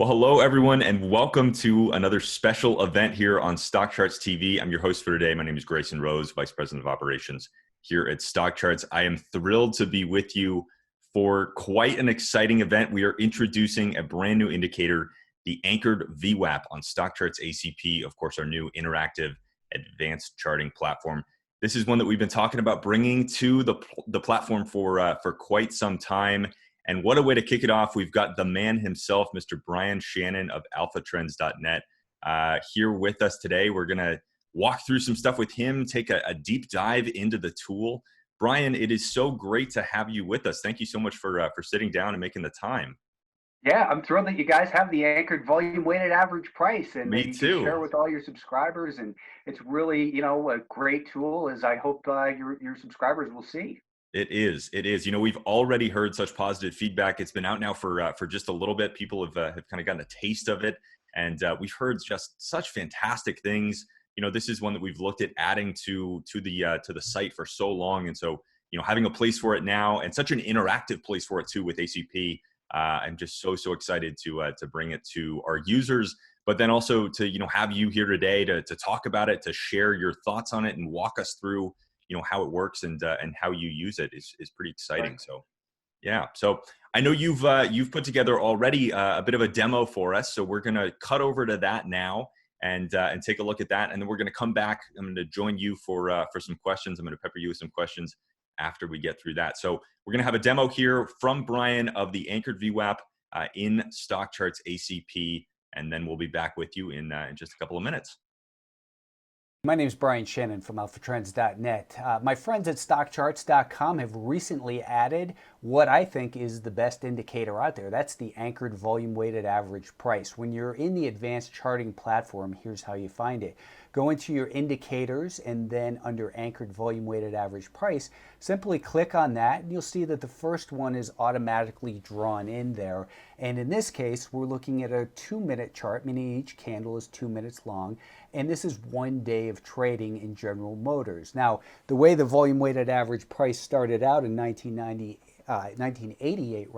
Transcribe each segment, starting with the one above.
Well, hello, everyone, and welcome to another special event here on Stock Charts TV. I'm your host for today. My name is Grayson Roze, Vice President of Operations here at Stock Charts. I am thrilled to be with you for quite an exciting event. We are introducing a brand new indicator, the Anchored VWAP on StockChartsACP, of course, our new interactive advanced charting platform. This is one that we've been talking about bringing to the platform for quite some time. And what a way to kick it off. We've got the man himself, Mr. Brian Shannon of Alphatrends.net, here with us today. We're going to walk through some stuff with him, take a deep dive into the tool. Brian, it is so great to have you with us. Thank you so much for sitting down and making the time. Yeah, I'm thrilled that you guys have the anchored volume weighted average price and that Me you can too. share with all your subscribers. And it's really, a great tool, as I hope your subscribers will see. It is. It is. We've already heard such positive feedback. It's been out now for just a little bit. People have kind of gotten a taste of it, and we've heard just such fantastic things. This is one that we've looked at adding to the site for so long, and so having a place for it now, and such an interactive place for it too with ACP. I'm just so excited to bring it to our users, but then also to have you here today to talk about it, to share your thoughts on it, and walk us through how it works and how you use it is pretty exciting. Right. So yeah, so I know you've put together already a bit of a demo for us, so we're gonna cut over to that now and take a look at that, and then we're gonna come back. I'm gonna join you for some questions. I'm gonna pepper you with some questions after we get through that. So we're gonna have a demo here from Brian of the Anchored VWAP in Stock Charts ACP, and then we'll be back with you in just a couple of minutes. My name is Brian Shannon from Alphatrends.net. My friends at StockCharts.com have recently added what I think is the best indicator out there. That's the Anchored Volume Weighted Average Price. When you're in the advanced charting platform, here's how you find it. Go into your indicators, and then under Anchored Volume Weighted Average Price, simply click on that, and you'll see that the first one is automatically drawn in there. And in this case, we're looking at a 2-minute chart, meaning each candle is 2 minutes long. And this is 1 day of trading in General Motors. Now, the way the volume weighted average price started out in 1988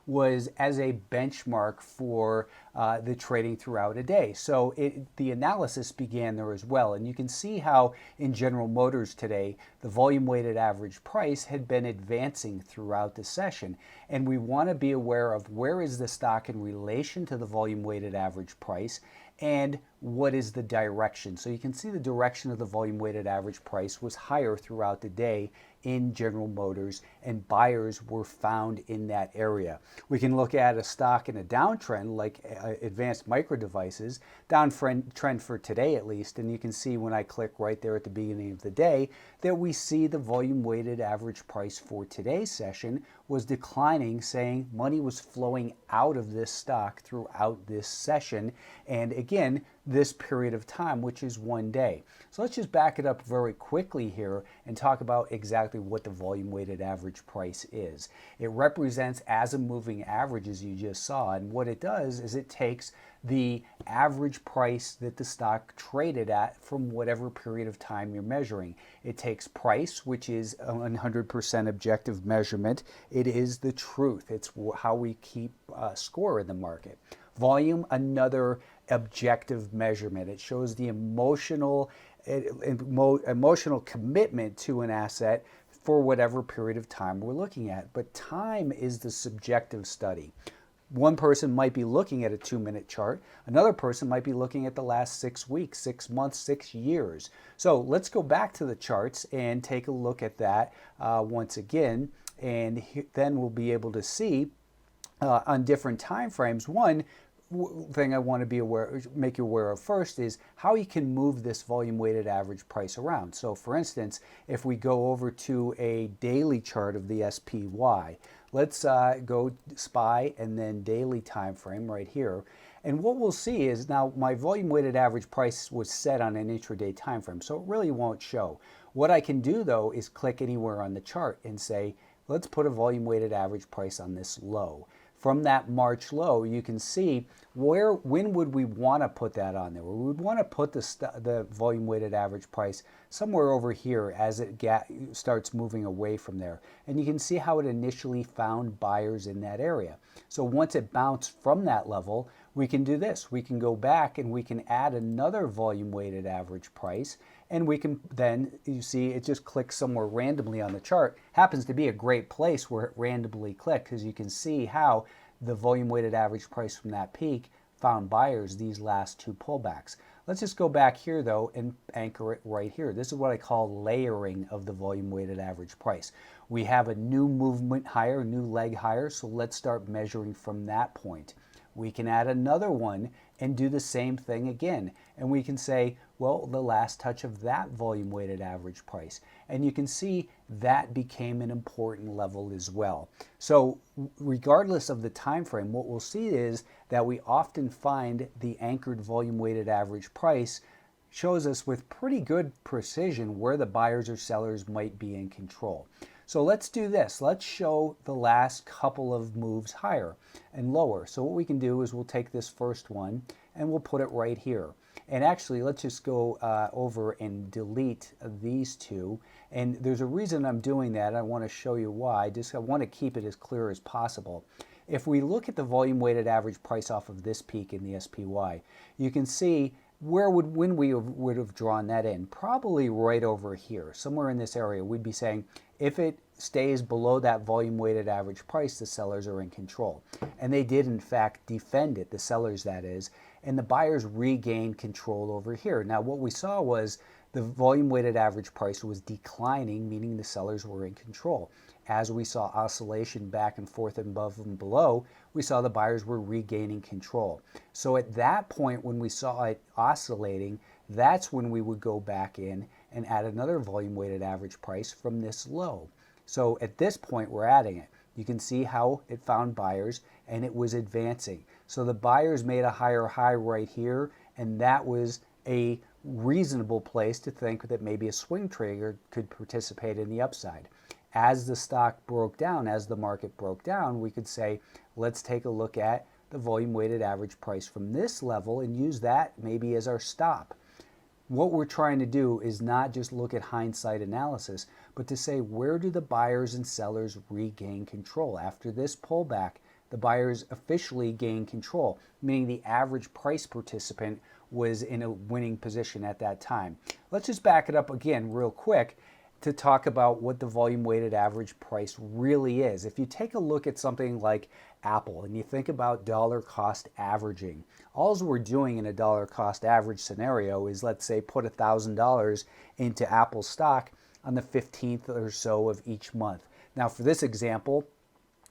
was as a benchmark for the trading throughout a day. So the analysis began there as well. And you can see how in General Motors today, the volume weighted average price had been advancing throughout the session. And we want to be aware of where is the stock in relation to the volume weighted average price, and what is the direction. So you can see the direction of the volume weighted average price was higher throughout the day in General Motors, and buyers were found in that area. We can look at a stock in a downtrend like Advanced Micro Devices, downtrend for today at least, and you can see when I click right there at the beginning of the day that we see the volume weighted average price for today's session was declining, saying money was flowing out of this stock throughout this session, and again, this period of time, which is 1 day. So let's just back it up very quickly here and talk about exactly what the volume weighted average price is. It represents as a moving average, as you just saw, and what it does is it takes the average price that the stock traded at from whatever period of time you're measuring. It takes price, which is a 100% objective measurement. It is the truth. It's how we keep score in the market. Volume, another objective measurement. It shows the emotional commitment to an asset for whatever period of time we're looking at. But time is the subjective study. One person might be looking at a 2-minute chart. Another person might be looking at the last 6 weeks, 6 months, 6 years. So let's go back to the charts and take a look at that once again. And then we'll be able to see on different time frames. One thing I want to make you aware of first is how you can move this volume weighted average price around. So for instance, if we go over to a daily chart of the SPY, let's go SPY and then daily time frame right here. And what we'll see is now my volume weighted average price was set on an intraday time frame, so it really won't show. What I can do though is click anywhere on the chart and say, let's put a volume weighted average price on this low. From that March low, you can see when would we want to put that on there? We would want to put the volume weighted average price somewhere over here as it starts moving away from there. And you can see how it initially found buyers in that area. So once it bounced from that level, we can do this. We can go back and we can add another volume weighted average price, and we can then, you see it just clicks somewhere randomly on the chart. Happens to be a great place where it randomly clicks, because you can see how the volume weighted average price from that peak found buyers these last two pullbacks. Let's just go back here though and anchor it right here. This is what I call layering of the volume weighted average price. We have a new movement higher, a new leg higher, so let's start measuring from that point. We can add another one and do the same thing again. And we can say, well, the last touch of that volume weighted average price. And you can see that became an important level as well. So regardless of the time frame, what we'll see is that we often find the anchored volume weighted average price shows us with pretty good precision where the buyers or sellers might be in control. So let's do this. Let's show the last couple of moves higher and lower. So what we can do is we'll take this first one and we'll put it right here. And actually, let's just go over and delete these two. And there's a reason I'm doing that. I want to show you why. I want to keep it as clear as possible. If we look at the volume weighted average price off of this peak in the SPY, you can see when we would have drawn that in, probably right over here, somewhere in this area. We'd be saying if it stays below that volume weighted average price, the sellers are in control. And they did in fact defend it, the sellers that is, and the buyers regained control over here. Now what we saw was the volume weighted average price was declining, meaning the sellers were in control. As we saw oscillation back and forth and above and below, we saw the buyers were regaining control. So at that point, when we saw it oscillating, that's when we would go back in and add another volume weighted average price from this low. So at this point, we're adding it. You can see how it found buyers and it was advancing. So the buyers made a higher high right here, and that was a reasonable place to think that maybe a swing trader could participate in the upside. As the stock broke down, as the market broke down, we could say, let's take a look at the volume weighted average price from this level and use that maybe as our stop. What we're trying to do is not just look at hindsight analysis, but to say, where do the buyers and sellers regain control? After this pullback, the buyers officially gain control, meaning the average price participant was in a winning position at that time. Let's just back it up again real quick to talk about what the volume weighted average price really is. If you take a look at something like Apple and you think about dollar cost averaging, all we're doing in a dollar cost average scenario is, let's say, put $1,000 into Apple stock on the 15th or so of each month. Now for this example,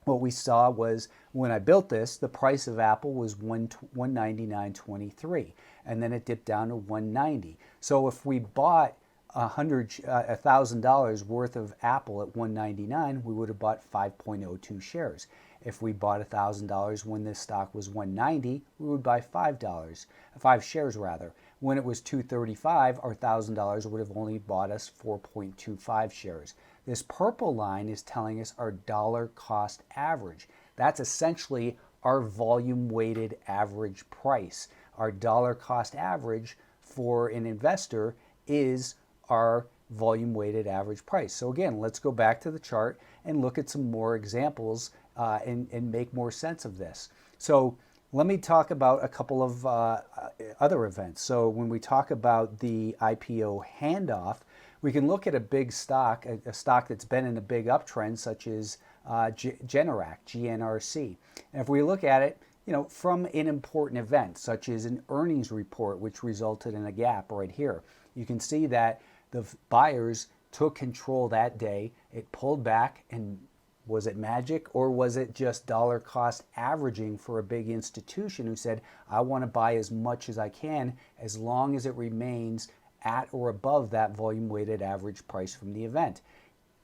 what we saw was when I built this, the price of Apple was $199.23, and then it dipped down to $190. So if we bought $1,000 worth of Apple at $199, we would have bought 5.02 shares. If we bought $1,000 when this stock was $190, we would buy five shares rather. When it was $235, our $1,000 would have only bought us 4.25 shares. This purple line is telling us our dollar cost average. That's essentially our volume weighted average price. Our dollar cost average for an investor is our volume weighted average price. So again, let's go back to the chart and look at some more examples and make more sense of this. So let me talk about a couple of other events. So when we talk about the IPO handoff, we can look at a big stock, a stock that's been in a big uptrend, such as Generac, GNRC. And if we look at it, from an important event, such as an earnings report, which resulted in a gap right here, you can see that the buyers took control that day. It pulled back, and was it magic, or was it just dollar cost averaging for a big institution who said, I want to buy as much as I can as long as it remains at or above that volume weighted average price from the event.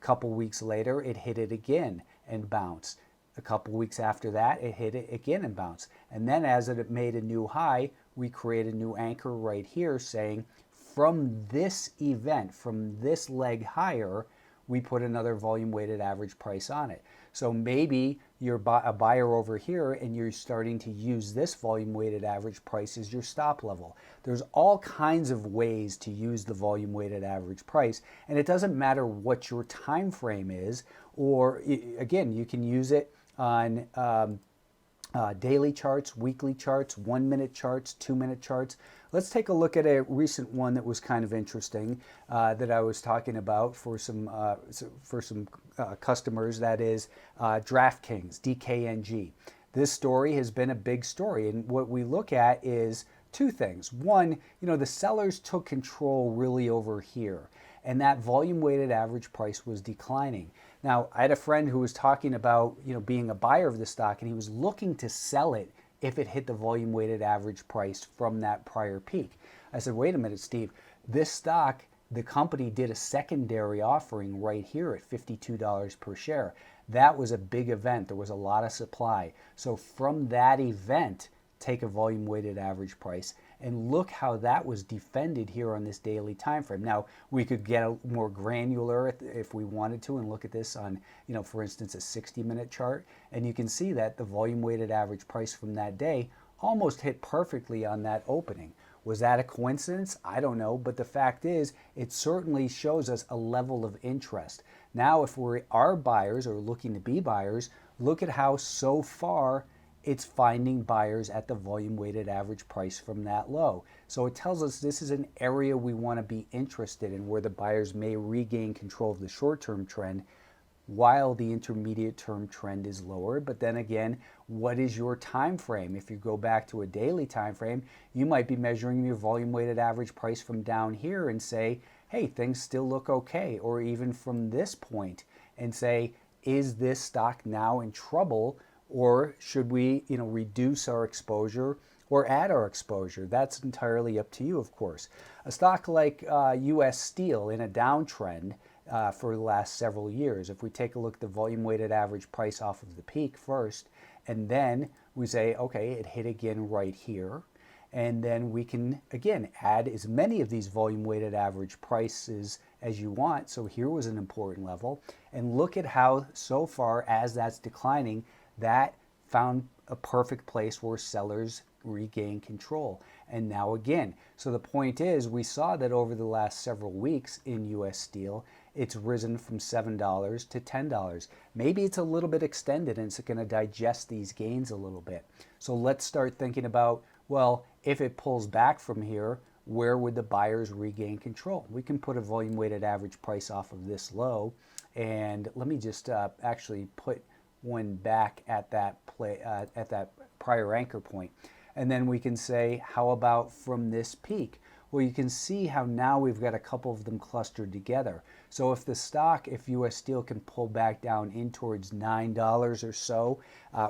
A couple weeks later, it hit it again and bounced. A couple weeks after that, it hit it again and bounced. And then as it made a new high, we created a new anchor right here saying, from this event, from this leg higher, we put another volume weighted average price on it. So maybe you're a buyer over here and you're starting to use this volume weighted average price as your stop level. There's all kinds of ways to use the volume weighted average price, and it doesn't matter what your time frame is, or again, you can use it on daily charts, weekly charts, 1-minute charts, 2-minute charts. Let's take a look at a recent one that was kind of interesting that I was talking about for some customers. That is DraftKings, DKNG. This story has been a big story, and what we look at is two things. One, the sellers took control really over here, and that volume weighted average price was declining. Now, I had a friend who was talking about, being a buyer of the stock, and he was looking to sell it if it hit the volume weighted average price from that prior peak. I said, wait a minute, Steve, this stock, the company did a secondary offering right here at $52 per share. That was a big event. There was a lot of supply. So from that event, take a volume weighted average price and look how that was defended here on this daily time frame. Now, we could get more granular if we wanted to and look at this on, for instance, a 60-minute chart, and you can see that the volume weighted average price from that day almost hit perfectly on that opening. Was that a coincidence? I don't know, but the fact is it certainly shows us a level of interest. Now, if we are buyers or looking to be buyers, look at how so far it's finding buyers at the volume weighted average price from that low. So it tells us this is an area we want to be interested in, where the buyers may regain control of the short-term trend while the intermediate term trend is lower. But then again, what is your time frame? If you go back to a daily time frame, you might be measuring your volume weighted average price from down here and say, hey, things still look okay. Or even from this point and say, is this stock now in trouble? Or should we, reduce our exposure or add our exposure? That's entirely up to you, of course. A stock like U.S. Steel in a downtrend for the last several years, if we take a look at the volume-weighted average price off of the peak first, and then we say, okay, it hit again right here, and then we can, again, add as many of these volume-weighted average prices as you want. So here was an important level, and look at how so far as that's declining, that found a perfect place where sellers regain control. And now again, so the point is, we saw that over the last several weeks in US Steel, it's risen from $7 to $10. Maybe it's a little bit extended and it's going to digest these gains a little bit. So let's start thinking about, well, if it pulls back from here, where would the buyers regain control? We can put a volume weighted average price off of this low. And let me just actually put one back at that prior anchor point, and then we can say, how about from this peak? Well, you can see how now we've got a couple of them clustered together. So if the stock, if US Steel can pull back down in towards $9 or so,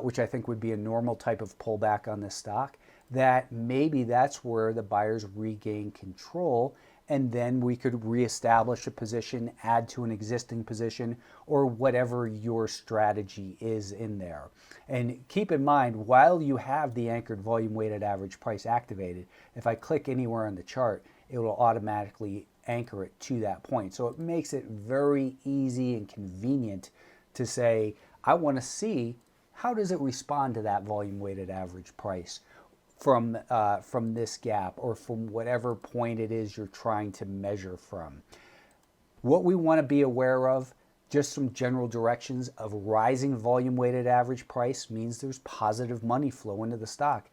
which I think would be a normal type of pullback on this stock, that maybe that's where the buyers regain control, and then we could reestablish a position, add to an existing position, or whatever your strategy is in there. And keep in mind, while you have the anchored volume weighted average price activated, if I click anywhere on the chart, it will automatically anchor it to that point. So it makes it very easy and convenient to say, I want to see how does it respond to that volume weighted average price from this gap, or from whatever point it is you're trying to measure from. What we want to be aware of, just some general directions of rising volume weighted average price means there's positive money flow into the stock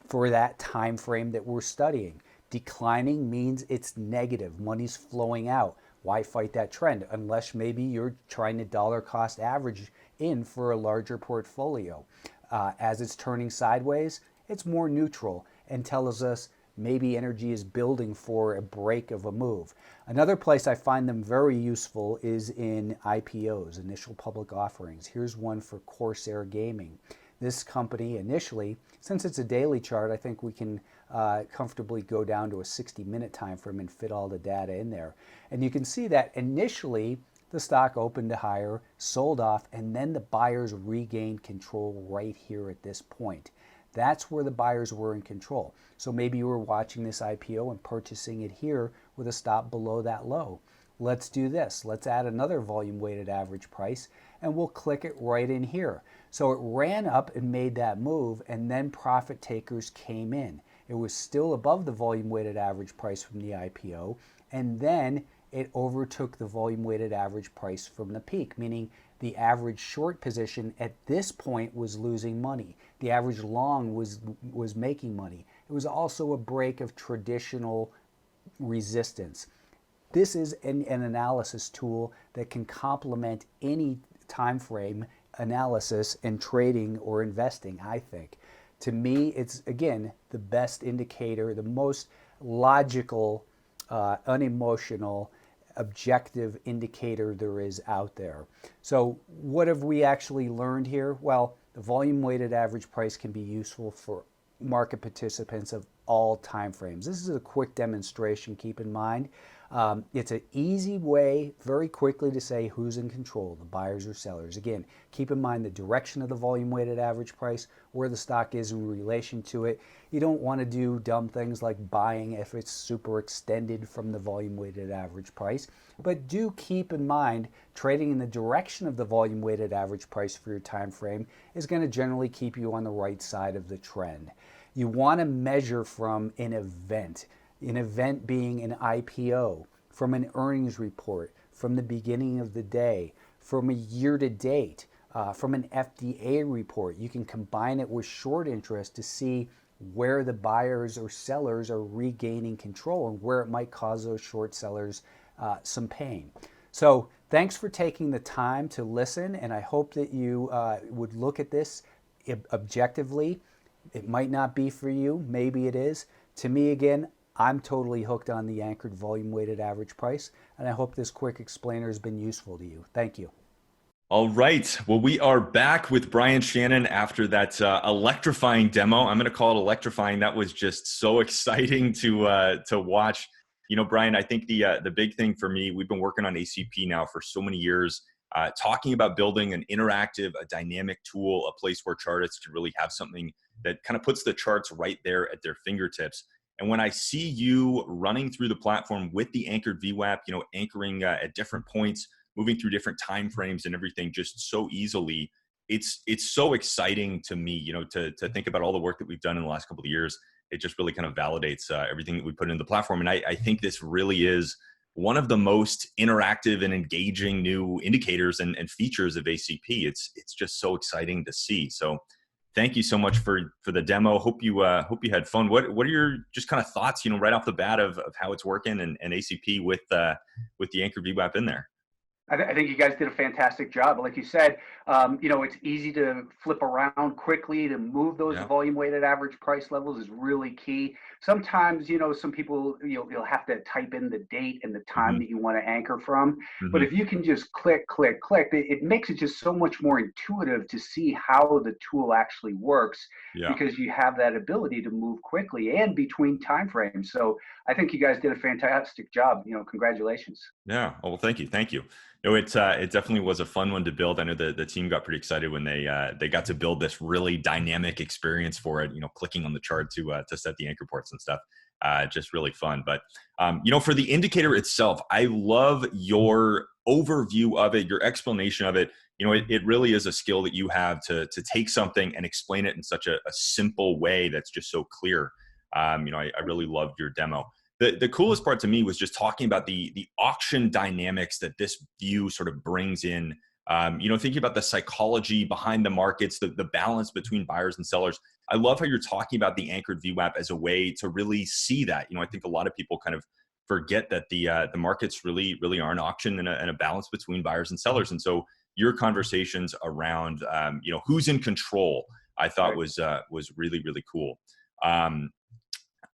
for that time frame that we're studying. Declining means it's negative, money's flowing out. Why fight that trend? Unless maybe you're trying to dollar cost average in for a larger portfolio. As it's turning sideways, it's more neutral and tells us maybe energy is building for a break of a move. Another place I find them very useful is in IPOs, initial public offerings. Here's one for Corsair Gaming. This company initially, since it's a daily chart, I think we can comfortably go down to a 60-minute time frame and fit all the data in there. And you can see that initially the stock opened to higher, sold off, and then the buyers regained control right here at this point. That's where the buyers were in control. So maybe you were watching this IPO and purchasing it here with a stop below that low. Let's do this. Let's add another volume weighted average price, and we'll click it right in here. So it ran up and made that move, and then profit takers came in. It was still above the volume weighted average price from the IPO, and then it overtook the volume weighted average price from the peak, meaning the average short position at this point was losing money. The average long was making money. It was also a break of traditional resistance. This is an analysis tool that can complement any time frame analysis in trading or investing, I think. To me, it's, again, the best indicator, the most logical, unemotional, objective indicator there is out there. So what have we actually learned here? Well, the volume weighted average price can be useful for market participants of all time frames. This is a quick demonstration, keep in mind. It's an easy way very quickly to say who's in control, the buyers or sellers. Again, keep in mind the direction of the volume weighted average price, where the stock is in relation to it. You don't want to do dumb things like buying if it's super extended from the volume weighted average price, but do keep in mind trading in the direction of the volume weighted average price for your time frame is going to generally keep you on the right side of the trend. You want to measure from an event being an IPO, from an earnings report, from the beginning of the day, from a year to date, from an FDA report. You can combine it with short interest to see where the buyers or sellers are regaining control and where it might cause those short sellers some pain. So thanks for taking the time to listen, and I hope that you would look at this objectively. It might not be for you, maybe it is. To me, again, I'm totally hooked on the anchored volume weighted average price, and I hope this quick explainer has been useful to you. Thank you. All right. Well, we are back with Brian Shannon after that electrifying demo. I'm going to call it electrifying. That was just so exciting to watch. You know, Brian, I think the big thing for me, we've been working on ACP now for so many years, talking about building an interactive, a dynamic tool, a place where chartists can really have something that kind of puts the charts right there at their fingertips. And when I see you running through the platform with the anchored VWAP, you know, anchoring at different points, moving through different time frames and everything just so easily, it's so exciting to me, you know, to think about all the work that we've done in the last couple of years. It just really kind of validates everything that we put into the platform. And I think this really is one of the most interactive and engaging new indicators and features of ACP. It's just so exciting to see. So thank you so much for the demo. Hope you had fun. What are your just kind of thoughts, you know, right off the bat of how it's working and ACP with the anchored VWAP in there? I think you guys did a fantastic job. Like you said, you know, it's easy to flip around quickly. To move those volume weighted average price levels is really key. Sometimes, you know, some people, you'll have to type in the date and the time that you want to anchor from. But if you can just click, click, click, it makes it just so much more intuitive to see how the tool actually works, because you have that ability to move quickly and between time frames. So I think you guys did a fantastic job. You know, congratulations. Yeah. Oh, well, thank you. Thank you. No, it definitely was a fun one to build. I know the team got pretty excited when they got to build this really dynamic experience for it. You know, clicking on the chart to set the anchor ports and stuff. Just really fun. But you know, for the indicator itself, I love your overview of it, your explanation of it. You know, it really is a skill that you have to take something and explain it in such a simple way that's just so clear. You know, I really loved your demo. The coolest part to me was just talking about the auction dynamics that this view sort of brings in. You know, thinking about the psychology behind the markets, the balance between buyers and sellers. I love how you're talking about the anchored VWAP as a way to really see that. You know, I think a lot of people kind of forget that the markets really are an auction and a balance between buyers and sellers. And so your conversations around you know, who's in control, I thought was really cool.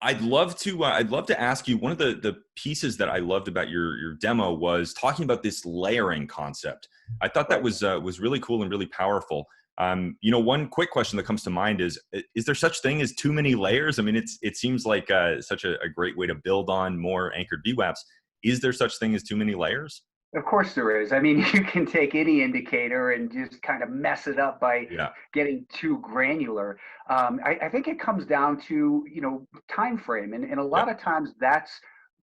I'd love to ask you, one of the pieces that I loved about your demo was talking about this layering concept. I thought that was really cool and really powerful. You know, one quick question that comes to mind is there such thing as too many layers? I mean, it seems like such a great way to build on more anchored VWAPs. Is there such thing as too many layers? Of course there is. I mean, you can take any indicator and just kind of mess it up by getting too granular. I think it comes down to, you know, time frame. And a lot of times that's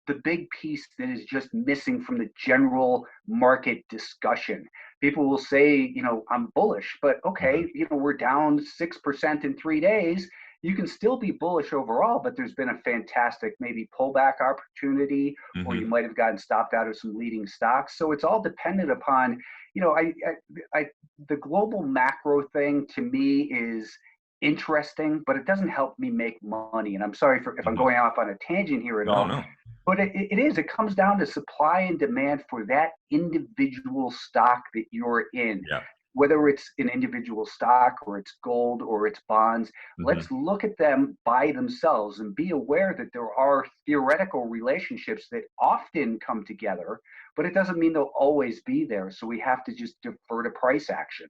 the big piece that is just missing from the general market discussion. People will say, you know, I'm bullish, but okay, you know, we're down 6% in 3 days. You can still be bullish overall, but there's been a fantastic maybe pullback opportunity, or you might have gotten stopped out of some leading stocks. So it's all dependent upon, the global macro thing to me is interesting, but it doesn't help me make money. And I'm sorry if I'm going off on a tangent here at all. No. But it comes down to supply and demand for that individual stock that you're in. Yeah. Whether it's an individual stock or it's gold or it's bonds, let's look at them by themselves and be aware that there are theoretical relationships that often come together, but it doesn't mean they'll always be there. So we have to just defer to price action.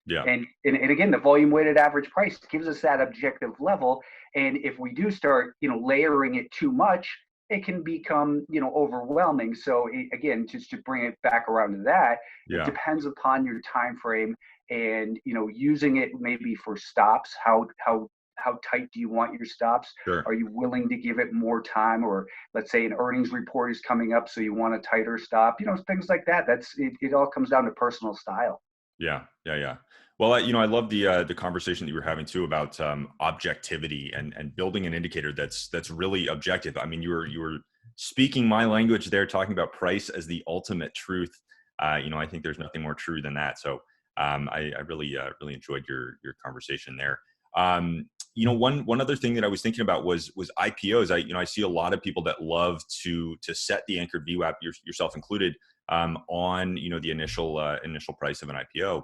Yeah. And again, the volume weighted average price gives us that objective level. And if we do start, layering it too much, it can become, overwhelming. So again, just to bring it back around to that, it depends upon your time frame and, using it maybe for stops. How tight do you want your stops? Sure. Are you willing to give it more time? Or let's say an earnings report is coming up, so you want a tighter stop, things like that. It all comes down to personal style. Yeah. Well, I love the conversation that you were having too about objectivity and building an indicator that's really objective. I mean, you were speaking my language there, talking about price as the ultimate truth. I think there's nothing more true than that. So I really enjoyed your conversation there. One other thing that I was thinking about was IPOs. I see a lot of people that love to set the anchored VWAP, yourself included, on the initial price of an IPO.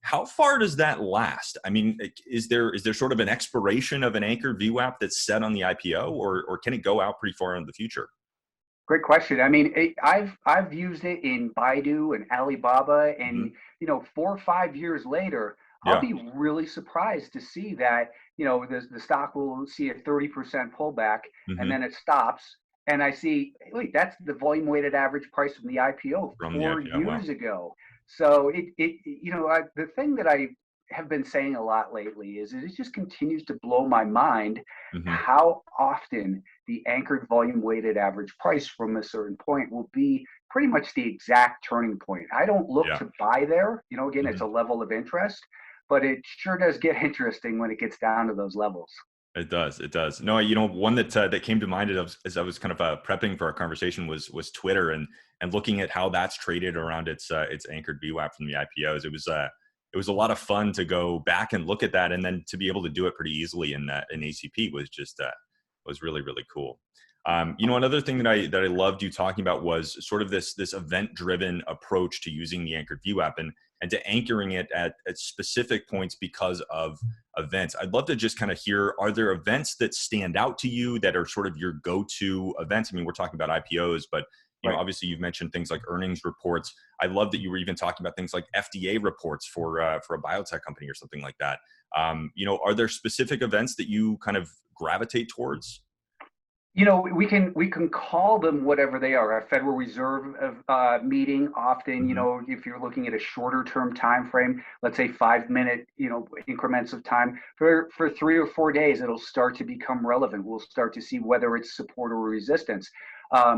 How far does that last? I mean, is there sort of an expiration of an anchored VWAP that's set on the IPO, or can it go out pretty far into the future? Great question. I mean, I've used it in Baidu and Alibaba, and 4 or 5 years later, I'll be really surprised to see that the stock will see a 30% pullback, and then it stops. And I see, wait, that's the volume weighted average price from the IPO From 4 the IPO, wow. years ago. So the thing that I have been saying a lot lately is it just continues to blow my mind how often the anchored volume weighted average price from a certain point will be pretty much the exact turning point. I don't look to buy there. Again, it's a level of interest, but it sure does get interesting when it gets down to those levels. It does. No, one that came to mind as I was kind of prepping for our conversation was Twitter and looking at how that's traded around its anchored VWAP from the IPOs. It was a lot of fun to go back and look at that, and then to be able to do it pretty easily in ACP was just was really, really cool. Another thing that I loved you talking about was sort of this event driven approach to using the anchored VWAP and to anchoring it at specific points because of events. I'd love to just kind of hear, are there events that stand out to you that are sort of your go-to events? I mean, we're talking about IPOs, but obviously you've mentioned things like earnings reports. I love that you were even talking about things like FDA reports for a biotech company or something like that. Are there specific events that you kind of gravitate towards? We can call them whatever they are. A Federal Reserve meeting often, if you're looking at a shorter term time frame, let's say 5-minute, increments of time for 3 or 4 days, it'll start to become relevant. We'll start to see whether it's support or resistance.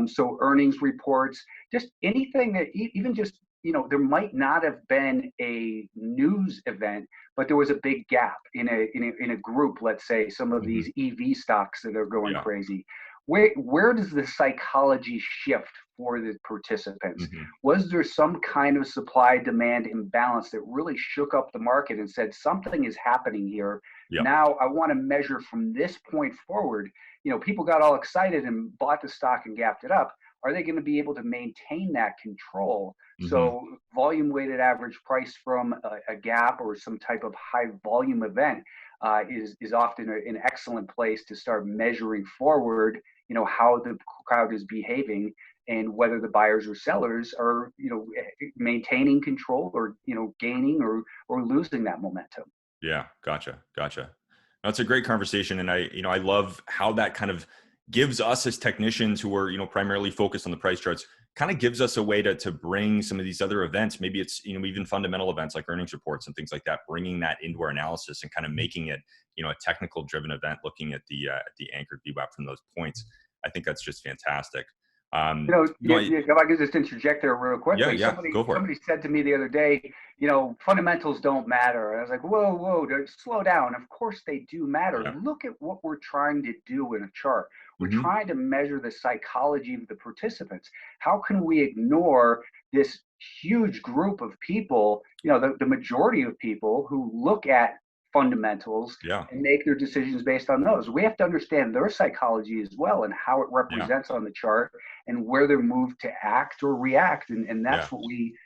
So earnings reports, just anything that even just, there might not have been a news event, but there was a big gap in a group. Let's say some of these EV stocks that are going crazy. Where does the psychology shift for the participants? Was there some kind of supply demand imbalance that really shook up the market and said something is happening here? Now I want to measure from this point forward. People got all excited and bought the stock and gapped it up. Are they going to be able to maintain that control? So volume weighted average price from a gap or some type of high volume event is often an excellent place to start measuring forward, how the crowd is behaving and whether the buyers or sellers are, maintaining control or, gaining or losing that momentum. Yeah. Gotcha. That's a great conversation. And I love how that kind of gives us as technicians who are, primarily focused on the price charts, kind of gives us a way to bring some of these other events. Maybe it's, even fundamental events like earnings reports and things like that, bringing that into our analysis and kind of making it, a technical driven event, looking at the anchored VWAP from those points. I think that's just fantastic. If I could just interject there real quickly. Go for it. Somebody said to me the other day, fundamentals don't matter. And I was like, whoa, slow down. Of course they do matter. Yeah. Look at what we're trying to do in a chart. We're trying to measure the psychology of the participants. How can we ignore this huge group of people, the majority of people who look at fundamentals Yeah. and make their decisions based on those. We have to understand their psychology as well and how it represents on the chart and where they're moved to act or react. And that's what we,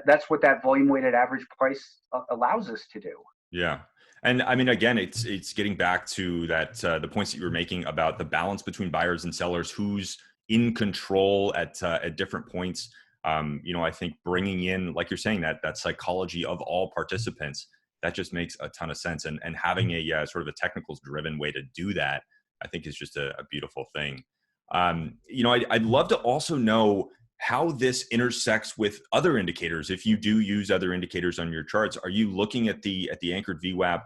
that's what that volume weighted average price allows us to do. Yeah. And I mean, again, it's getting back to that, the points that you were making about the balance between buyers and sellers, who's in control at different points. I think bringing in, like you're saying, that psychology of all participants, that just makes a ton of sense. And having a sort of a technicals driven way to do that, I think is just a beautiful thing. I'd love to also know how this intersects with other indicators. If you do use other indicators on your charts, are you looking at the Anchored VWAP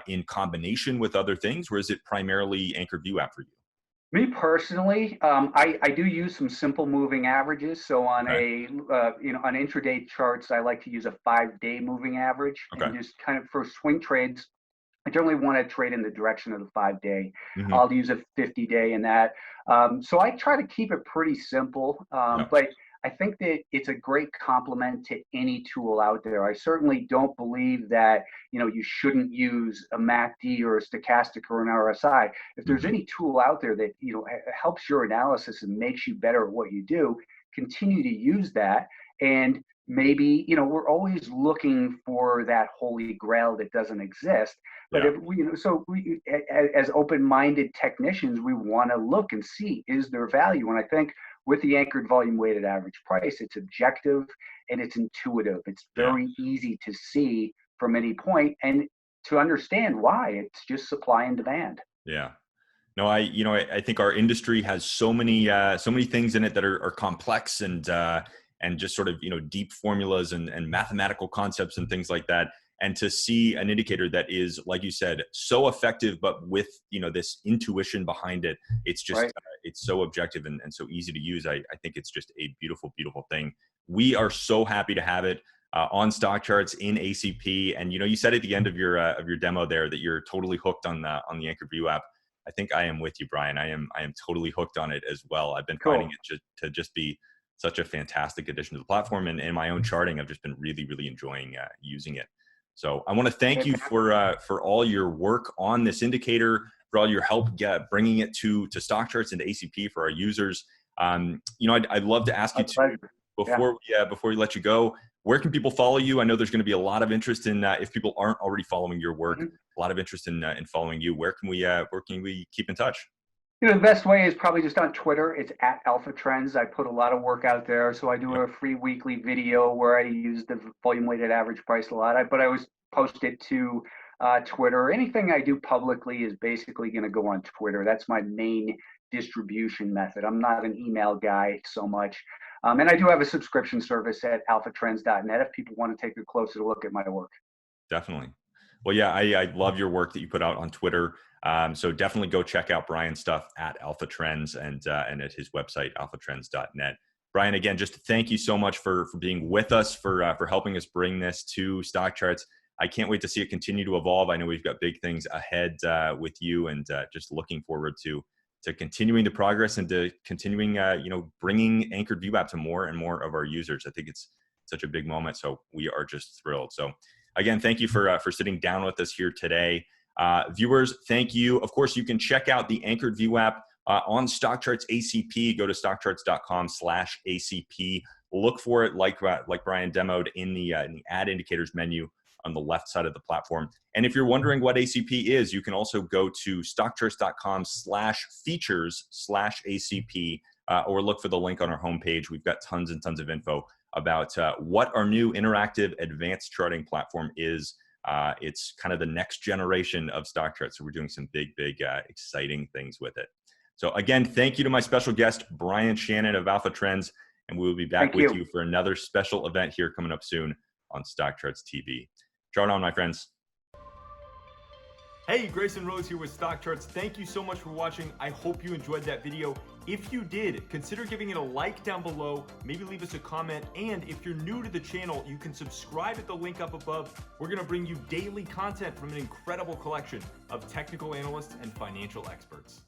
in combination with other things, or is it primarily Anchored VWAP for you? Me personally, I do use some simple moving averages. So on on intraday charts, I like to use a 5-day moving average and just kind of for swing trades. I generally want to trade in the direction of the 5-day. Mm-hmm. I'll use a 50-day in that. So I try to keep it pretty simple, but I think that it's a great complement to any tool out there. I certainly don't believe that, you shouldn't use a MACD or a stochastic or an RSI. If there's any tool out there that, helps your analysis and makes you better at what you do, continue to use that. And maybe, we're always looking for that holy grail that doesn't exist. But if we, as open-minded technicians, we want to look and see, is there value? And I think with the anchored volume weighted average price, it's objective and it's intuitive. It's very easy to see from any point and to understand why. It's just supply and demand. Yeah. No, I think our industry has so many things in it that are complex and just sort of, deep formulas and mathematical concepts and things like that. And to see an indicator that is, like you said, so effective, but with, this intuition behind it, it's just, it's so objective and so easy to use. I think it's just a beautiful, beautiful thing. We are so happy to have it on StockCharts in ACP. And, you said at the end of your demo there that you're totally hooked on the Anchored VWAP. I think I am with you, Brian. I am totally hooked on it as well. I've been finding it to just be such a fantastic addition to the platform, and in my own charting, I've just been really, really enjoying using it. So I want to thank you for all your work on this indicator, for all your help bringing it to StockCharts and to ACP for our users. I'd love to ask you before we let you go, where can people follow you? I know there's going to be a lot of interest in if people aren't already following your work, a lot of interest in following you. Where can we keep in touch? The best way is probably just on Twitter. It's at Alphatrends. I put a lot of work out there. So I do a free weekly video where I use the volume weighted average price a lot. But I always post it to Twitter. Anything I do publicly is basically going to go on Twitter. That's my main distribution method. I'm not an email guy so much. And I do have a subscription service at alphatrends.net if people want to take a closer look at my work. Definitely. Well, yeah, I love your work that you put out on Twitter. So definitely go check out Brian's stuff at Alphatrends and at his website, alphatrends.net. Brian, again, just thank you so much for being with us, for helping us bring this to StockCharts. I can't wait to see it continue to evolve. I know we've got big things ahead with you, and just looking forward to continuing the progress and to continuing, bringing Anchored VWAP to more and more of our users. I think it's such a big moment, so we are just thrilled. So again, thank you for sitting down with us here today. Viewers, thank you. Of course, you can check out the Anchored VWAP on StockChartsACP. Go to StockCharts.com/ACP. Look for it like Brian demoed in the Add Indicators menu on the left side of the platform. And if you're wondering what ACP is, you can also go to StockCharts.com/features/ACP or look for the link on our homepage. We've got tons and tons of info about what our new interactive advanced charting platform is. It's kind of the next generation of StockCharts. So we're doing some big, exciting things with it. So again, thank you to my special guest, Brian Shannon of Alphatrends, and we will be back with you for another special event here coming up soon on StockCharts TV. Chart on, my friends. Hey, Grayson Roze here with StockCharts. Thank you so much for watching. I hope you enjoyed that video. If you did, consider giving it a like down below, maybe leave us a comment, and if you're new to the channel, you can subscribe at the link up above. We're gonna bring you daily content from an incredible collection of technical analysts and financial experts.